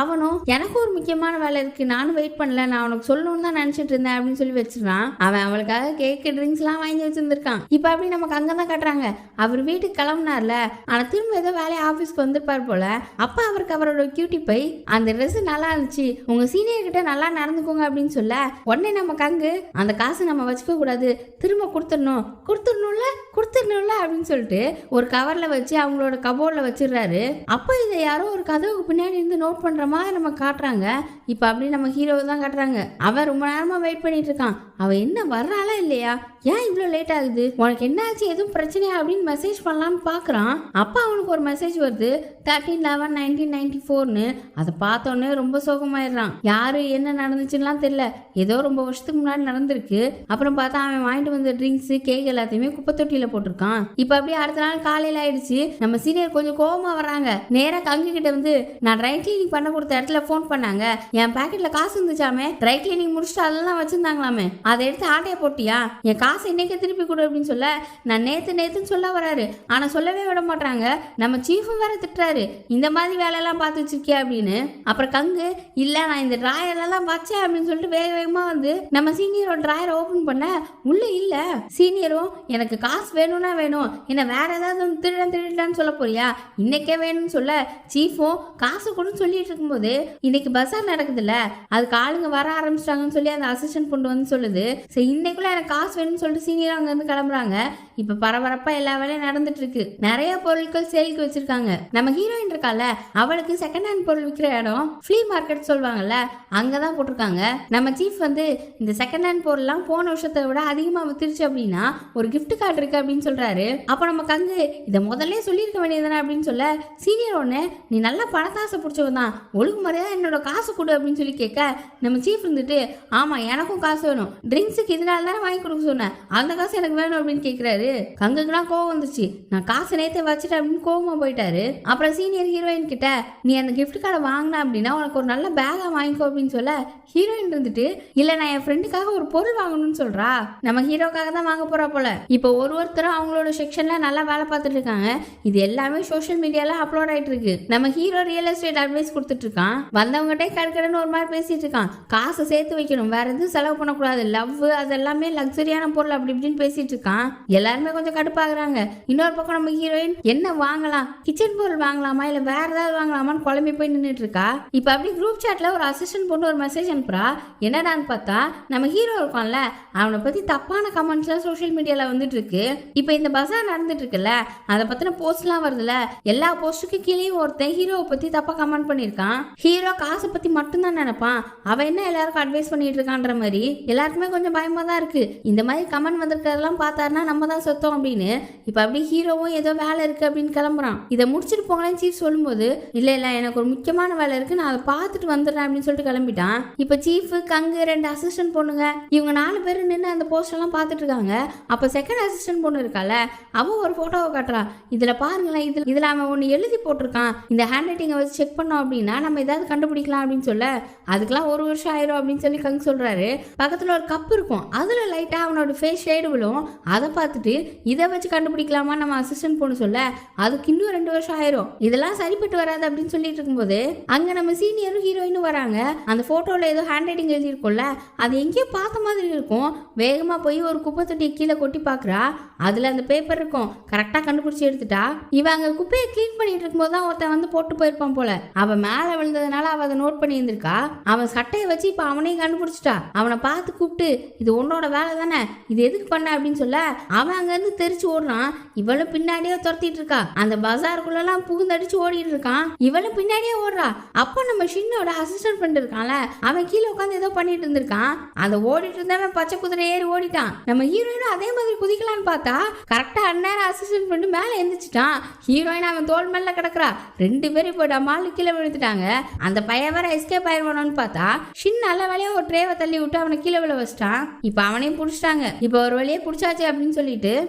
S1: அவனும் எனக்கு ஒரு முக்கியமான வேலை இருக்கு, நானும் வெயிட் பண்ணல, நான் அவனுக்கு சொல்லணும்னு தான் நினைச்சிட்டு இருந்தேன் அப்படின்னு சொல்லி வச்சிருக்கான். அவன் அவளுக்காக கேக்கு ட்ரிங்க்ஸ் எல்லாம் வாங்கி வச்சிருந்திருக்கான். இப்ப அப்படி நமக்கு அங்கதான் காட்டுறாங்க. அவர் வீட்டுக்கு கிளம்புனார்ல, ஆனா திரும்ப ஏதோ வேலையை ஆபீஸ்க்கு வந்திருப்பார் போல. அப்ப அவருக்கு அவரோட கியூட்டி பை அந்த ட்ரெஸ் நல்லா இருந்துச்சு, உங்க சீனியர் கிட்ட நல்லா நடந்துக்கோங்க அப்படின்னு சொல்ல, உடனே நமக்கு அங்கு அந்த காசு நம்ம வச்சுக்க கூடாது, திரும்ப கொடுத்துடணும்ல அப்படின்னு சொல்லிட்டு ஒரு கவர்ல வச்சு அவங்களோட கபோர்ட்ல வச்சிடுறாரு. அப்போ இதை யாரோ ஒரு கதவுக்கு பின்னாடி இருந்து நோட் பண்ற மாதிரி நம்ம காட்டுறாங்க. இப்ப அப்படி நம்ம ஹீரோவை தான் காட்டுறாங்க. அவன் ரொம்ப நேரமா வெயிட் பண்ணிட்டு இருக்கான். அவ என்ன வர்றாளா இல்லையா, ஏன் இவ்வளோ லேட் ஆகுது, உனக்கு என்ன ஆச்சு, எதுவும் பிரச்சனையா அப்படின்னு மெசேஜ் பண்ணலான்னு பார்க்குறான். அப்போ அவனுக்கு ஒரு மெசேஜ் வருது 13/11/1994ன்னு. அதை பார்த்தோன்னே ரொம்ப சோகமாயிடுறான். யாரு என்ன நடந்துச்சுலாம் தெரியல, ஏதோ ரொம்ப வருஷத்துக்கு முன்னாடி நடந்திருக்கு. அப்புறம் பார்த்தா அவன் வாங்கிட்டு வந்த ட்ரிங்க்ஸ் கேக் எல்லாத்தையுமே குப்பை தொட்டியில போட்டிருக்கான். இப்போ அப்படியே அடுத்த நாள் காலையில் ஆயிடுச்சு. நம்ம சீனியர் கொஞ்சம் கோவமா வராங்க. நேராக கங்கு கிட்ட வந்து நான் ட்ரை கிளீனிங் பண்ண கொடுத்த இடத்துல ஃபோன் பண்ணாங்க, என் பாக்கெட்ல காசு இருந்துச்சாமே, ட்ரை கிளீனிங் முடிச்சுட்டு அதெல்லாம் வச்சிருந்தாங்களாமே, அதை எடுத்து ஆட்டையை போட்டியா, என் காசு இன்னைக்கு திருப்பி கொடு அப்படின்னு சொல்ல நான் நேத்துன்னு சொல்ல வராரு. ஆனா சொல்லவே விட மாட்டாங்க. நம்ம சீஃபும் வேற திட்டுறாரு, இந்த மாதிரி வேலையெல்லாம் பார்த்து வச்சிருக்கியா அப்படின்னு. அப்புறம் கங்கு இல்ல நான் இந்த டிராயர்லாம் வச்சேன் அப்படின்னு சொல்லிட்டு வேக வேகமா வந்து நம்ம சீனியரோட டிராயரை ஓபன் பண்ண உள்ள இல்ல. சீனியரும் எனக்கு காசு வேணும்னா வேணும், என்ன வேற ஏதாவது திருடலான்னு சொல்ல போறியா, இன்னைக்கே வேணும்னு சொல்ல சீஃபும் காசு கொடுன்னு சொல்லிட்டு இருக்கும்போது இன்னைக்கு பஸார் நடக்குதுல்ல, அதுக்கு ஆளுங்க வர ஆரம்பிச்சிட்டாங்கன்னு சொல்லி அந்த அசிஸ்டன்ட் கொண்டு வந்து சொல்லுது. சரி இன்னைக்குள்ள எனக்கு காசு வேணும்னு சொல்லிட்டு சீனியர் அங்க இருந்து கிளம்புறாங்க. இப்ப பரபரப்பா எல்லா வேலையும் நடந்துட்டு இருக்கு. நிறைய பொருட்கள் சேலுக்கு வச்சிருக்காங்க. நம்ம ஹீரோயின் இருக்கால, அவளுக்கு செகண்ட் ஹேண்ட் பொருள் விற்கிற இடம் ஃப்ளீ மார்க்கெட் சொல்லுவாங்கல்ல, அங்கதான் போட்டிருக்காங்க. நம்ம சீஃப் வந்து இந்த செகண்ட் ஹேண்ட் பொருள்லாம் போன வருஷத்தை விட அதிகமா வித்துருச்சு அப்படின்னா ஒரு கிஃப்ட் கார்டு இருக்கு அப்படின்னு சொல்றாரு. அப்ப நம்ம கங்கு இதை முதல்ல சொல்லியிருக்க வேண்டியதுதானே அப்படின்னு சொல்ல சீனியர் ஒண்ணு நீ நல்லா பணத்தாசை பிடிச்சவன் தான், ஒழுங்கு முறையா என்னோட காசு கொடு அப்படின்னு சொல்லி கேட்க நம்ம சீஃப் இருந்துட்டு ஆமா எனக்கும் காசு வேணும், ட்ரிங்க்ஸுக்கு இதனால தானே வாங்கி கொடுக்க சொன்னேன், அந்த காசு எனக்கு வேணும் அப்படின்னு கேட்கிறாரு. கங்குக்குலாம் கோவம் வந்துச்சு, நான் காசு நேரத்தை வச்சுட்டேன் அப்படின்னு கோவமா போயிட்டாரு. அப்புறம் சீனியர் ஹீரோயின் கிட்ட நீ அந்த கிஃப்ட் கார்டை வாங்கினா அப்படின்னா உனக்கு ஒரு நல்ல பேகா வாங்கிக்கோ அப்படின்னு சொல்ல ஹீரோயின் இருந்துட்டு இல்ல நான் என் ஃப்ரெண்டுக்காக ஒரு பொருள் வாங்கணும்னு சொல்றா. நம்ம ஹீரோக்காக தான் வாங்க போறா போல. இப்போ ஒருத்தரும் அவங்களோட செக்ஷன்ல நல்லா வேலை பார்த்துட்டு இருக்காங்க. இது எல்லாமே சோஷியல் மீடியால அப்லோட் ஆயிட்டு இருக்கு. நம்ம ஹீரோ ரியல் எஸ்டேட் அட்வைஸ் கொடுத்துட்டு இருக்கான். வந்தவங்ககிட்ட கடுக்கடன்னு ஒரு மாதிரி பேசிட்டு இருக்கான். காசை சேர்த்து வைக்கணும், வேற எதுவும் செலவு பண்ணக்கூடாது, லவ் அதெல்லாமே லக்ஸரியான பொருள் அப்படி இப்படின்னு பேசிட்டு இருக்கான். எல்லாருமே கொஞ்சம் கடுப்பாகிறாங்க. இன்னொரு பக்கம் நம்ம ஹீரோயின் என்ன வாங்கலாம், கிச்சன் பொருள் வாங்கலாமா இல்ல வேற ஏதாவது வாங்கலாமான்னு குழம்பி போய் நின்றுட்டு இருக்கா. இப்ப அப்படி குரூப் சாட்ல ஒரு அசிஸ்டன்ட் பொண்ணு ஒரு மெசேஜ் அனுப்புறா. என்னடான்னு பார்த்தா நம்ம ஹீரோ இருக்கான்ல, அவனை பத்தி தப்பான கமெண்ட்ஸ்லாம் சோஷியல் மீடியால வந்துட்டு இருக்கு. இப்ப இந்த பஸார் நடந்துட்டு இருக்குல்ல, அதை பத்தின போஸ்ட்லாம் வருதுல, எல்லா போஸ்ட்டுக்கு கீழே ஒருத்தன் ஹீரோவை பத்தி தப்பா கமெண்ட் பண்ணிருக்கான். ஹீரோ காசை பத்தி மட்டும்தான் நினைப்பான், அவன் என்ன எல்லாருக்கும் அட்வைஸ் பண்ணிட்டு இருக்கான்ற மாதிரி எல்லாருக்குமே கொஞ்சம் பயமா தான் இருக்கு. இந்த மாதிரி கமெண்ட் வந்திருக்கிறதெல்லாம் பார்த்தாருன்னா நம்ம தான் சொத்தம் அப்படின்னு. இப்ப அப்படி ஹீரோவும் ஏதோ வேலை இருக்கு அப்படின்னு கிளம்புறான். இதை முடிச்சுட்டு போங்களேன்னு சீஃப் சொல்லும்போது இல்ல இல்ல எனக்கு ஒரு முக்கியமான வேலை இருக்கு, நான் அதை பார்த்துட்டு வந்துடுறேன் அப்படின்னு சொல்லிட்டு கிளம்பிட்டான். இப்ப சீஃப் கங்கு ரெண்டு அசிஸ்டன்ட் பொண்ணுங்க இவங்க 4 பேர் நின்று அந்த போஸ்ட் எல்லாம் பார்த்துட்டு இருக்காங்க. அப்ப செகண்ட் அசிஸ்டன்ட் பொண்ணு இருக்கால, அவன் ஒரு போட்டோவை காட்டுறான். இதுல பாருங்களேன், இதுல அவன் ஒன்னு எழுதி போட்டிருக்கான், இந்த ஹேண்ட் ரைட்டிங்கை வச்சு செக் பண்ணோம் அப்படின்னா நம்ம ஏதாவது கண்டுபிடிக்கலாம் அப்படின்னு சொல்ல அதுக்கெல்லாம் 1 வருஷம் ஆயிரும் அப்படின்னு சொல்லி கங்கு சொல்றாரு. பக்கத்துல ஒரு கப் இருக்கும், அதுல லைட்டா அவனோட ஃபேஸ் ஷேடு விழும், அதை பார்த்துட்டு இதை வச்சு கண்டுபிடிக்கலாமா நம்ம அசிஸ்டன்ட் பொண்ணு சொல்ல அதுக்கு இன்னும் 2 வருஷம் ஆயிரும், இதெல்லாம் சரிப்பட்டு வராது அப்படின்னு சொல்லிட்டு இருக்கும்போது அங்க நம்ம சீனியரும் ஹீரோயினும் வராங்க. அந்த போட்டோல ஏதோ ஹேண்ட் ரைட்டிங் எழுதி இருக்கும்ல, அது எங்கேயோ பார்த்த மாதிரி இருக்கும். வேகமா போய் ஒரு குப்பை தொட்டியை கீழே கொட்டி பாக்குறா. அதுல அந்த பேப்பர் இருக்கும், கரெக்டா கண்டுபிடிச்சு எடுத்துட்டா. இவங்க குப்பையை கிளீன் பண்ணிட்டு இருக்கும்போது தான் ஒருத்தன் வந்து போட்டு போயிருப்பான் போல. அவன் மேல விழுந்ததுனால அவ அதை நோட் பண்ணி இருந்திருக்கா. அவன் சட்டையை வச்சு இப்ப அவனையும் கண்டுபிடிச்சிட்டா. அவனை பார்த்து கூப்பிட்டு இது உன்னோட வேலை தானே, இது எதுக்கு பண்ண அப்படின்னு சொல்ல அவன் அங்க இருந்து தெரிச்சு ஓடுறான். இவளும் பின்னாடியே துரத்திட்டு இருக்கா. அந்த பஜாருக்குள்ள எல்லாம் புகுந்தடிச்சு ஓடிட்டு இருக்கான். இவளும் பின்னாடியே ஓடுறா. அப்போ நம்ம ஷின்னோட அசிஸ்டன்ட் ஃப்ரெண்ட் இருக்கான்ல, அவன் கீழே உட்காந்து ஏதோ பண்ணிட்டு இருந்திருக்கான். அதை ஓடிட்டு இருந்தவன் பச்சை குதிரை ஏறி ஓடிட்டான். நம்ம ஹீரோயினும் அதே மாதிரி குதிக்கலான்னு பார்த்தா கரெக்டா அந்நேரம் அசிஸ்டன்ட் ஃப்ரெண்ட் மேல எந்திரிச்சிட்டான். ஹீரோயின் அவன் தோல் மேல கிடக்குறா. 2 பேரும் போயிட்டா மாலு கீழே விழுந்துட்டாங்க. அந்த பையன் வேற எஸ்கேப் ஆயிடுவானு பார்த்தா ஷின் நல்ல வழியா ஒரு ட்ரேவை தள்ளி விட்டு அவனை கீழே விழ வச்சிட்டான். இப்ப அவனையும் பிடிச்சிட்டாங்க. இப்ப ஒரு வழியே பிடிச்சாச்சு அப்படின்னு சொல்லிட்டு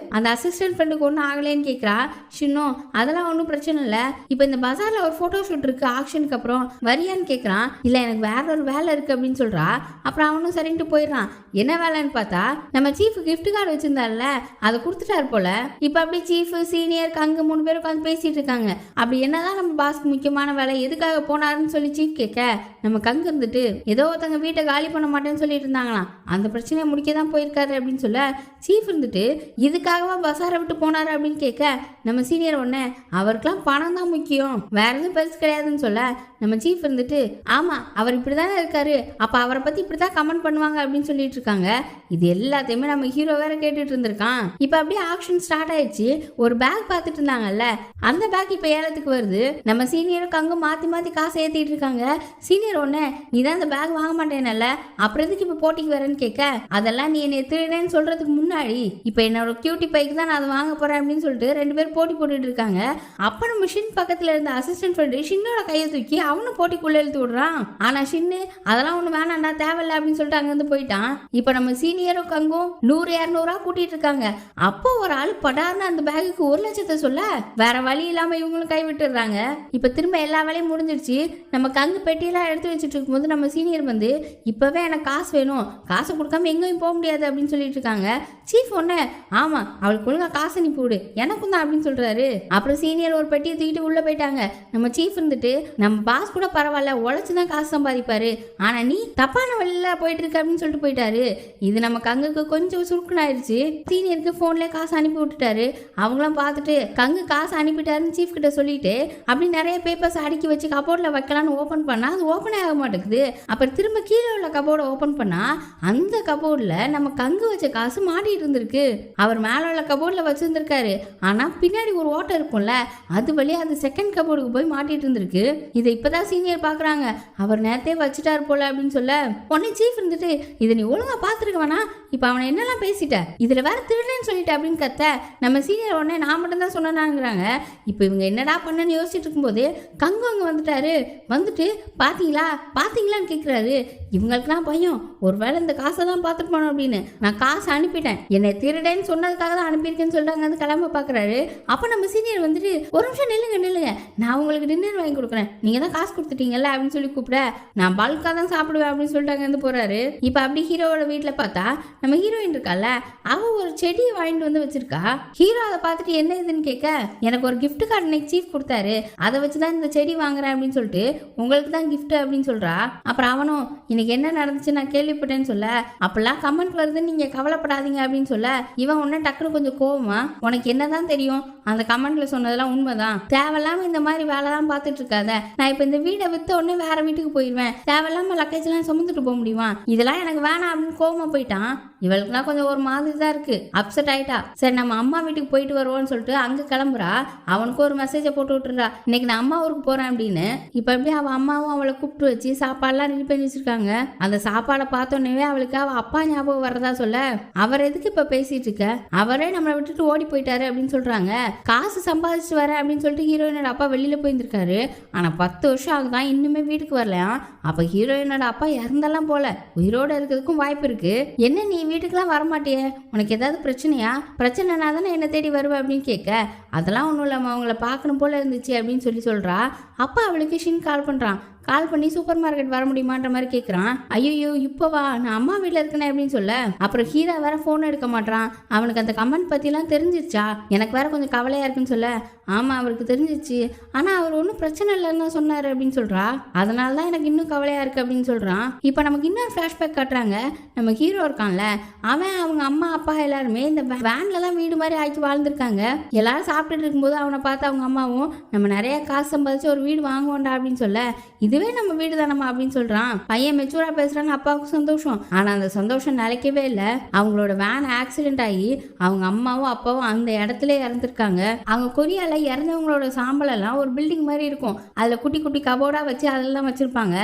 S1: அந்த அசிஸ்டன்ட் ஃப்ரெண்டுக்கு ஒன்னும் ஆகலேன்னு கேட்கிறா. ஷின்னும் அதெல்லாம் ஒன்றும் பிரச்சனை இல்லை, இப்ப இந்த பஜார்ல ஒரு போட்டோ ஷூட் இருக்கு ஆக்ஷனுக்கு அப்புறம் வரியான்னு கேட்கறான். இல்ல எனக்கு வேற ஒரு வேலை இருக்கு அப்படின்னு சொல்றா. அப்புறம் அவனும் சரின்ட்டு போயிடுறான். என்ன வேலைன்னு பார்த்தா நம்ம சீஃப் கிஃப்ட் கார்டு வச்சிருந்தாருல அதை கொடுத்துட்டாரு போல. இப்ப அப்படி சீஃப் சீனியர் கங்கு 3 பேர் உட்காந்து பேசிட்டு இருக்காங்க. அப்படி என்னதான் நம்ம பாஸ்க்கு முக்கியமான வேலை, எதுக்காக போனாருன்னு சொல்லி சீஃப் கேட்க நம்ம கங்கு இருந்துட்டு ஏதோ ஒருத்தங்க வீட்டை காலி பண்ண மாட்டேன்னு சொல்லிட்டு இருந்தாங்களாம், அந்த பிரச்சனையை முடிக்க தான் போயிருக்காரு அப்படின்னு சொல்ல சீஃப் இருந்துட்டு இதுக்காகவா பசாரை விட்டு போனாரு அப்படின்னு கேட்க நம்ம சீனியர் ஒண்ணு அவருக்கெல்லாம் பணம் தான் முக்கியம், வேற எதுவும் பெருசு கிடையாதுன்னு சொல்ல நம்ம சீஃப் இருந்துட்டு ஆமா அவர் இப்படிதானே இருக்காரு, அப்ப அவரை பத்தி இப்படிதான் கமெண்ட் பண்ணுவாங்க அப்படின்னு சொல்லிட்டு இருக்காங்க. இது எல்லாத்தையுமே நம்ம ஹீரோ வேற கேட்டுட்டு இருந்திருக்கான். இப்ப அப்படியே ஆக்ஷன் ஸ்டார்ட் ஆயிடுச்சு. ஒரு பேக் பார்த்துட்டு இருந்தாங்கல்ல, அந்த பேக் இப்ப ஏலத்துக்கு வருது. நம்ம சீனியரும் கங்கு மாத்தி மாத்தி காசு ஏத்திட்டு இருக்காங்க. சீனியர் ஒண்ணு நீ தான் இந்த பேக் வாங்க மாட்டேனல்ல, அப்புறம் எதுக்கு இப்ப போட்டிக்கு வரேன்னு கேட்க அதெல்லாம் நீ என்னை திருடேன்னு போறேன்னு சொல்றதுக்கு முன்னாடி இப்போ என்னோட கியூட்டி பைக்கு தான் நான் அதை வாங்க போறேன் அப்படின்னு சொல்லிட்டு 2 பேரும் போட்டி போட்டுட்டு இருக்காங்க. அப்ப நம்ம ஷின் பக்கத்துல இருந்த அசிஸ்டன்ட் ஃப்ரெண்டு ஷின்னோட கையை தூக்கி அவனும் போட்டிக்குள்ள இழுத்து விடுறான். ஆனா ஷின்னு அதெல்லாம் ஒண்ணு வேணாண்டா தேவையில்ல அப்படின்னு சொல்லிட்டு அங்கிருந்து போயிட்டான். இப்ப நம்ம சீனியரும் கங்கும் 100-200 கூட்டிட்டு இருக்காங்க. அப்போ ஒரு ஆள் படார்னு அந்த பேகுக்கு 1 லட்சத்தை சொல்ல வேற வழி இல்லாம இவங்களும் கை விட்டுறாங்க. இப்ப திரும்ப எல்லா வேலையும் முடிஞ்சிருச்சு. நம்ம கங்கு பெட்டியெல்லாம் எடுத்து வச்சுட்டு இருக்கும்போது நம்ம சீனியர் வந்து இப்பவே எனக்கு காசு வேணும், காசு கொடுக்காம எங்கேயும் போக முடியாது அப்படின்னு சொல்லிட்டு இருக்காங்க. சீஃப் ஒண்ணு ஆமா அவளுக்கு ஒழுங்கா காசு அனுப்பி விடு எனக்கும் தான் அப்படின்னு சொல்றாரு. அப்புறம் சீனியர் ஒரு பெட்டியை தூக்கிட்டு உள்ள போயிட்டாங்க. நம்ம சீஃப் இருந்துட்டு நம்ம பாஸ் கூட பரவாயில்ல உழைச்சுதான் காசு சம்பாதிப்பாரு, ஆனா நீ தப்பான வழியில போயிட்டு இருக்க அப்படின்னு சொல்லிட்டு போயிட்டாரு. இது நம்ம கங்குக்கு கொஞ்சம் சுருக்குன்னு ஆயிடுச்சு. சீனியருக்கு போன்ல காசு அனுப்பி விட்டுட்டாரு. அவங்களாம் பார்த்துட்டு கங்கு காசு அனுப்பிட்டாருன்னு சீஃப் கிட்ட சொல்லிட்டு அப்படி நிறைய பேப்பர்ஸ் அடுக்கி வச்சு கபோர்ட்ல வைக்கலான்னு ஓபன் பண்ணா அது ஓப்பனே ஆக மாட்டேங்குது. அப்புறம் திரும்ப கீழே உள்ள கபோர்டை ஓபன் பண்ணா அந்த கபோர்ட்ல நம்ம கங்கு வச்ச காசு மாட்டிட்டு இருந்திருக்கு. அவர் மேல உள்ள கபோர்ட்ல வச்சிருந்திருக்காரு, ஆனா பின்னாடி ஒரு ஓட்டை இருக்கும்ல அது வழியா அது செகண்ட் கபோர்டுக்கு போய் மாட்டிட்டு இருந்திருக்கு. இதை இப்பதான் சீனியர் பாக்குறாங்க. அவர் நேரத்தே வச்சுட்டாரு போல அப்படின்னு சொல்ல உடனே சீஃப் இருந்துட்டு இதை நீ ஒழுங்கா பாத்துருக்க வேணா, இப்ப அவனை என்னெல்லாம் பேசிட்ட, இதுல வேற திருடன்னு சொல்லிட்டு அப்படின்னு கத்த நம்ம சீனியர் உடனே நான் மட்டும் தான் சொன்னாங்கிறாங்க. இப்ப இவங்க என்னடா பண்ணன்னு யோசிச்சுட்டு இருக்கும்போது கங்கு அங்க வந்துட்டாரு. வந்துட்டு பாத்தீங்களான்னு கேக்குறாரு. இவங்களுக்குலாம் பையன் ஒருவேளை இந்த காசை தான் பார்த்துட்டு போனோம் அப்படின்னு. நான் காசு அனுப்பிட்டேன், என்னை திருடேன்னு சொன்னதுக்காக தான் அனுப்பியிருக்கேன்னு சொல்லிட்டு வந்து கிளம்ப பாக்குறாரு. அப்ப நம்ம சீனியர் வந்துட்டு ஒரு நிமிஷம் நில்லுங்க, நான் உங்களுக்கு டின்னர் வாங்கி கொடுக்குறேன், நீங்க தான் காசு கொடுத்துட்டீங்கல்ல அப்படின்னு சொல்லி கூப்பிட நான் பல்கா தான் சாப்பிடுவேன் அப்படின்னு சொல்லிட்டு அங்க இருந்து போறாரு. இப்ப அப்படி ஹீரோவோட வீட்டுல பார்த்தா நம்ம ஹீரோயின் இருக்கால அவ ஒரு செடியை வாங்கிட்டு வந்து வச்சிருக்கா. ஹீரோ அதை பார்த்துட்டு என்ன இதுன்னு கேட்க எனக்கு ஒரு கிஃப்ட் கார்டு இன்னைக்கு சீஃப் கொடுத்தாரு, அதை வச்சுதான் இந்த செடி வாங்குறேன் அப்படின்னு சொல்லிட்டு உங்களுக்கு தான் கிஃப்ட் அப்படின்னு சொல்றா. அப்புறம் அவனும் இன்னைக்கு என்ன நடந்துச்சு நான் கேள்விப்பட்டேன்னு சொல்ல அப்பெல்லாம் கமெண்ட் வருதுன்னு நீங்க கவலைப்படாதீங்க அப்படின்னு சொல்ல இவன் உடனே டக்குனு கொஞ்சம் கோவமா உனக்கு என்னதான் தெரியும், அந்த கமெண்ட்ல சொன்னதெல்லாம் உண்மைதான், தேவையில்லாம இந்த மாதிரி வேலை தான் பார்த்துட்டு இருக்காத, நான் இப்ப இந்த வீடை வித்த உடனே வேற வீட்டுக்கு போயிடுவேன், தேவையில்லாம லக்கேஜ் எல்லாம் சுமந்துட்டு போக முடியுமா, இதெல்லாம் எனக்கு வேணாம் அப்படின்னு கோவமா போயிட்டான். இவளுக்குலாம் கொஞ்சம் ஒரு மாதிரி தான் இருக்கு, அப்செட் ஆயிட்டா. சரி நம்ம அம்மா வீட்டுக்கு போயிட்டு வருவோம்னு சொல்லிட்டு அங்க கிளம்புறா. அவனுக்கு ஒரு மெசேஜை போட்டு விட்டுறா இன்னைக்கு நான் அம்மா ஊருக்கு போறேன் அப்படின்னு. இப்ப எப்படி அவ அம்மாவும் அவளை கூப்பிட்டு வச்சு சாப்பாடுலாம் ரெடி பண்ணி வச்சிருக்காங்க. அந்த சாப்பாடை பார்த்தோன்னே அவளுக்கு அவ அப்பா ஞாபகம் வரதா சொல்ல அவர் எதுக்கு இப்ப பேசிட்டு இருக்க, அவரே நம்மளை விட்டுட்டு ஓடி போயிட்டாரு அப்படின்னு சொல்றாங்க. காசு சம்பாதிச்சு வர அப்படின்னு சொல்லிட்டு ஹீரோயினோட அப்பா வெளியில போயிருந்திருக்காரு. ஆனா 10 வருஷம் ஆகுதான் இன்னுமே வீட்டுக்கு வரலையா. அப்ப ஹீரோயினோட அப்பா இறந்தெல்லாம் போல உயிரோட இருக்கிறதுக்கும் வாய்ப்பு இருக்கு. என்ன நீ வீட்டுக்கெல்லாம் வரமாட்டியே, உனக்கு ஏதாவது பிரச்சனையா, பிரச்சனைனா தானே என்ன தேடி வருவேன் அப்படின்னு கேட்க அதெல்லாம் ஒன்றும் இல்லாமல் அவங்கள பார்க்கணும் போல இருந்துச்சு அப்படின்னு சொல்றா. அப்பா அவளுக்கு ஷின் கால் பண்றான். கால் பண்ணி சூப்பர் மார்க்கெட் வர முடியுமான்ற மாதிரி கேட்குறான். ஐயோ இப்போவா, நான் அம்மா வீட்டில் இருக்கேன் அப்படின்னு சொல்ல அப்புறம் ஹீரா வேற ஃபோன் எடுக்க மாட்டான். அவனுக்கு அந்த கமெண்ட் பற்றிலாம் தெரிஞ்சிருச்சா, எனக்கு வேற கொஞ்சம் கவலையாக இருக்குன்னு சொல்ல ஆமாம் அவருக்கு தெரிஞ்சிச்சு, ஆனால் அவர் ஒன்றும் பிரச்சனை இல்லைன்னு தான் சொன்னார் அப்படின்னு சொல்கிறா. அதனால தான் எனக்கு இன்னும் கவலையாக இருக்குது அப்படின்னு சொல்கிறான். இப்போ நமக்கு இன்னொரு ஃப்ளாஷ்பேக் காட்டுறாங்க. நம்ம ஹீரோ இருக்கான்ல அவன் அவங்க அம்மா அப்பா எல்லாருமே இந்த வேனில் தான் வீடு மாதிரி ஆக்கி வாழ்ந்துருக்காங்க. எல்லாரும் சாப்பிட்டுட்டு இருக்கும்போது அவனை பார்த்து அவங்க அம்மாவும் நம்ம நிறைய காசு சம்பாதிச்சு ஒரு வீடு வாங்குவோண்டா அப்படின்னு சொல்ல இதுவே நம்ம வீடு தானம்மா அப்படின்னு சொல்றான். பையன் மெச்சூரா பேசுறான்னு அப்பாவுக்கு சந்தோஷம். ஆனா அந்த சந்தோஷம் நிலைக்கவே இல்லை. அவங்களோட வேன் ஆக்சிடென்ட் ஆகி அவங்க அம்மாவும் அப்பாவும் அந்த இடத்துல இறந்துருக்காங்க. அவங்க கொரியால இறந்தவங்களோட சாம்பல் எல்லாம் ஒரு பில்டிங் மாதிரி இருக்கும். அதுல குட்டி குட்டி கபோர்டா வச்சு அதெல்லாம் வச்சிருப்பாங்க.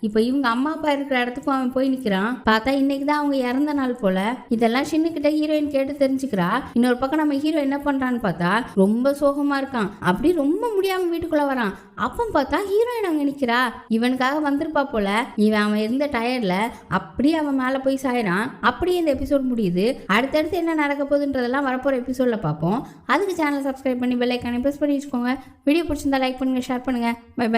S1: இப்போ இவங்க அம்மா அப்பா இருக்கிற இடத்துக்கும் அவன் போய் நிற்கிறான். பார்த்தா இன்னைக்கு தான் அவங்க இறந்த நாள் போல. இதெல்லாம் சின்னுக்கிட்ட ஹீரோயின் கேட்டு தெரிஞ்சுக்கிறா. இன்னொரு பக்கம் நம்ம ஹீரோ என்ன பண்றான்னு பார்த்தா ரொம்ப சோகமா இருக்கான். அப்படி ரொம்ப முடியாம வீட்டுக்குள்ள வரான். அப்போ பார்த்தா ஹீரோயின் அங்க நிற்கிறா. இவனுக்காக வந்திருப்பா போல. இவன் அவன் இருந்த டயர்ல அப்படியே அவன் மேல போய் சாயிறான். அப்படியே இந்த எபிசோட் முடியுது. அடுத்தடுத்து என்ன நடக்க போகுதுன்றதெல்லாம் வரப்போற எபிசோட்ல பார்ப்போம். அதுக்கு சேனல் சப்ஸ்கிரைப் பண்ணி பெல் ஐக்கானை பிரஸ் பண்ணி வச்சுக்கோங்க. வீடியோ பிடிச்சிருந்தா லைக் பண்ணுங்க, ஷேர் பண்ணுங்க. Bye by.